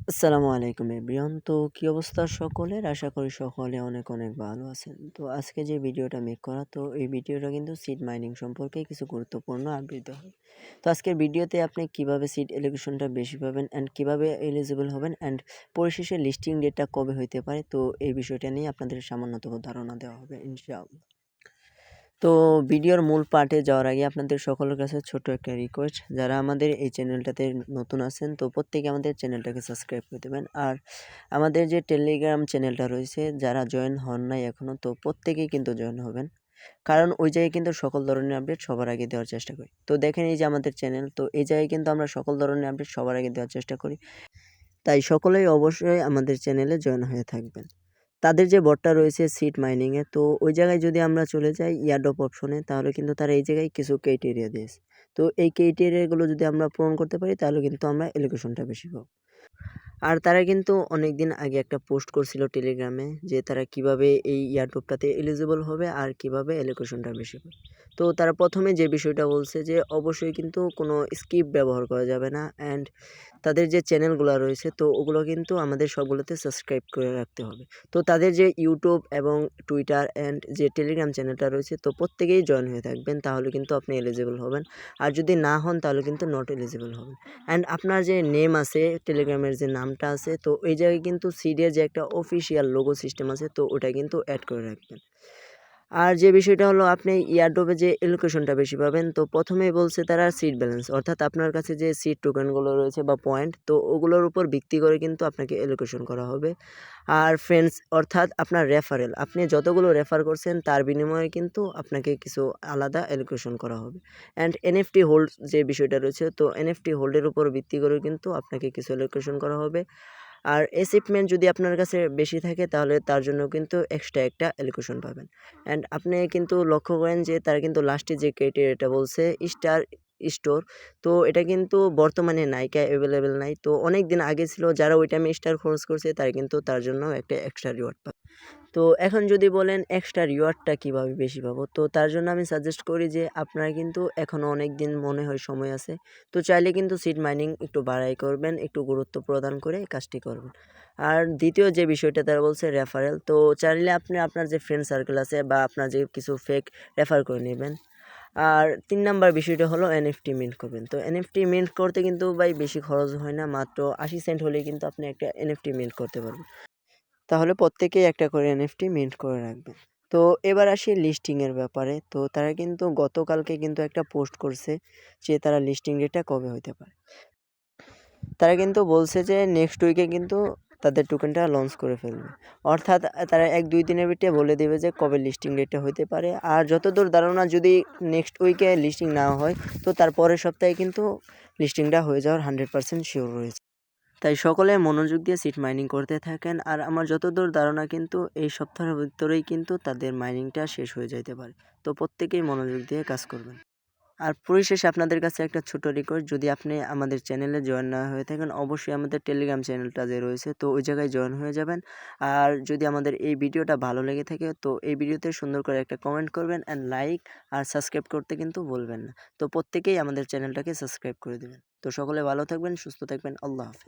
আসসালামু আলাইকুম এভরিওয়ান। তো কি অবস্থা সকলের? আশা করি সকলে অনেক অনেক ভালো আছেন। তো আজকে যে ভিডিওটা মেক করা, তো এই ভিডিওটা কিন্তু সিড মাইনিং সম্পর্কে কিছু গুরুত্বপূর্ণ আপডেট দেওয়া হবে। তো আজকের ভিডিওতে আপনি কিভাবে সিড এলোকেশনটা বেশি পাবেন অ্যান্ড কিভাবে এলিজিবল হবেন অ্যান্ড পরিশেষে লিস্টিং ডেটটা কবে হইতে পারে, তো এই বিষয়টা নিয়ে আপনাদের সামান্যতম ধারণা দেওয়া হবে ইনশাআল্লাহ। তো ভিডিওর মূল পার্টে যাওয়ার আগে আপনাদের সকলের কাছে ছোট্ট একটা রিকোয়েস্ট, যারা আমাদের এই চ্যানেলটাতে নতুন আছেন তো প্রত্যেকে আমাদের চ্যানেলটাকে সাবস্ক্রাইব করে দেবেন। আর আমাদের যে টেলিগ্রাম চ্যানেলটা রয়েছে, যারা জয়েন হন নাই এখনও, তো প্রত্যেকেই কিন্তু জয়েন হবেন, কারণ ওই জায়গায় কিন্তু সকল ধরনের আপডেট সবার আগে দেওয়ার চেষ্টা করি। তো দেখেন এই যে আমাদের চ্যানেল, তো এই জায়গায় কিন্তু আমরা সকল ধরনের আপডেট সবার আগে দেওয়ার চেষ্টা করি। তাই সকলেই অবশ্যই আমাদের চ্যানেলে জয়েন হয়ে থাকবেন। তাদের যে বটটা রয়েছে সিড মাইনিংয়ে, তো ওই জায়গায় যদি আমরা চলে যাই ইয়ারড্রপ অপশনে, তাহলে কিন্তু তারা এই জায়গায় কিছু ক্রাইটেরিয়া দিয়েছে। তো এই ক্রাইটেরিয়াগুলো যদি আমরা পূরণ করতে পারি, তাহলে কিন্তু আমরা এলোকেশনটা বেশি পাবো। আর তারা কিন্তু অনেকদিন আগে একটা পোস্ট করছিল টেলিগ্রামে, যে তারা কিভাবে এই ইয়ারড্রপটাতে এলিজিবল হবে আর কিভাবে এলোকেশনটা বেশি পাবে। তো তারা প্রথমে যে বিষয়টা বলছে যে অবশ্যই কিন্তু কোনো স্কিপ ব্যবহার করা যাবে না, অ্যান্ড তাদের যে চ্যানেলগুলো রয়েছে তো ওগুলো কিন্তু আমাদের সবগুলোতে সাবস্ক্রাইব করে রাখতে হবে। তো তাদের যে ইউটিউব এবং টুইটার অ্যান্ড যে টেলিগ্রাম চ্যানেলটা রয়েছে, তো প্রত্যেকেই জয়েন হয়ে থাকবেন, তাহলে কিন্তু আপনি এলিজিবল হবেন। আর যদি না হন তাহলে কিন্তু নট এলিজিবল হবেন। অ্যান্ড আপনার যে নেম আছে, টেলিগ্রামের যে নামটা আছে, তো এই জায়গায় কিন্তু সিডের যে একটা অফিসিয়াল লোগো সিস্টেম আছে, তো ওটা কিন্তু অ্যাড করে রাখবেন। আর যে বিষয়টা হলো, আপনি ইয়ারড্রপে যে এলোকেশনটা বেশি পাবেন, তো প্রথমেই বলছে তারা সিট ব্যালেন্স, অর্থাৎ আপনার কাছে যে সিট টোকেনগুলো রয়েছে বা পয়েন্ট, তো ওগুলোর উপর ভিত্তি করে কিন্তু আপনাকে এলোকেশন করা হবে। আর ফ্রেন্ডস, অর্থাৎ আপনার রেফারেল, আপনি যতগুলো রেফার করছেন তার বিনিময়ে কিন্তু আপনাকে কিছু আলাদা এলোকেশন করা হবে। অ্যান্ড এনএফটি হোল্ড যে বিষয়টা রয়েছে, তো এনএফটি হোল্ডের উপর ভিত্তি করে কিন্তু আপনাকে কিছু এলোকেশন করা হবে। আর অ্যাচিভমেন্ট যদি আপনার কাছে বেশি থাকে, তাহলে তার জন্য কিন্তু এক্সট্রা একটা অ্যালোকেশন পাবেন। অ্যান্ড আপনি কিন্তু লক্ষ্য করেন যে তারা কিন্তু লাস্টে যে ক্রাইটেরিয়াটা বলছে স্টার স্টোর, তো এটা কিন্তু বর্তমানে নাইকা অ্যাভেলেবেল নাই। তো অনেক দিন আগে ছিল, যারা ওই টাইমে স্টার খরচ করছে তারা কিন্তু তার জন্য একটা এক্সট্রা রিওয়ার্ড পাবে। তো এখন যদি বলেন এক্সট্রা রিওয়ার্ডটা কীভাবে বেশি পাবো, তো তার জন্য আমি সাজেস্ট করি যে আপনারা কিন্তু এখনও অনেক দিন মনে হয় সময় আছে, তো চাইলে কিন্তু সিড মাইনিং একটু বাড়াই করবেন, একটু গুরুত্ব প্রদান করে কাজটি করবেন। আর দ্বিতীয় যে বিষয়টা তারা বলছে রেফারেল, তো চাইলে আপনি আপনার যে ফ্রেন্ড সার্কেল আছে বা আপনার যে কিছু ফেক রেফার করে নেবেন। আর ৩ নাম্বার বিষয়টা হলো এনএফটি মিন্ট করবেন। তো এনএফটি মিন্ট করতে কিন্তু ভাই বেশি খরচ হয় না, মাত্র ৮০ সেন্ট হলেই কিন্তু আপনি একটা এনএফটি মিন্ট করতে পারবেন। তাহলে প্রত্যেকেই একটা করে এনএফটি মিন্ট করে রাখবেন। তো এবার আসি লিস্টিংয়ের ব্যাপারে। তো তারা কিন্তু গতকালকে কিন্তু একটা পোস্ট করছে যে তারা লিস্টিং ডেটটা কবে হইতে পারে। তারা কিন্তু বলছে যে নেক্সট উইকে কিন্তু তাদের টোকেনটা লঞ্চ করে ফেলবে। অর্থাৎ তারা ১-২ দিনের ভিতরে বলে দেবে যে কবে লিস্টিং ডেটটা হইতে পারে। আর যতদূর ধারণা, যদি নেক্সট উইকে লিস্টিং না হয়, তো তার পরের সপ্তাহে কিন্তু লিস্টিংটা হয়ে যাওয়ার 100% শিওর রয়েছে। তাই সকলে মনোযোগ দিয়ে সিট মাইনিং করতে থাকেন। আর আমার যতদূর ধারণা, কিন্তু এই সপ্তাহের ভিতরেই কিন্তু তাদের মাইনিংটা শেষ হয়ে যাইতে পারে। তো প্রত্যেকেই মনোযোগ দিয়ে কাজ করবেন। আর পরিশেষে আপনাদের কাছে একটা ছোট রিকোয়েস্ট, যদি আপনি আমাদের চ্যানেলে জয়েন না হয়ে থাকেন, অবশ্যই আমাদের টেলিগ্রাম চ্যানেলটা যে রয়েছে, তো ওই জায়গায় জয়েন হয়ে যাবেন। আর যদি আমাদের এই ভিডিওটা ভালো লেগে থাকে, তো এই ভিডিওতে সুন্দর করে একটা কমেন্ট করবেন অ্যান্ড লাইক আর সাবস্ক্রাইব করতে কিন্তু ভুলবেন না। তো প্রত্যেকেই আমাদের চ্যানেলটাকে সাবস্ক্রাইব করে দেবেন। তো সকলে ভালো থাকবেন, সুস্থ থাকবেন। আল্লাহ হাফেজ।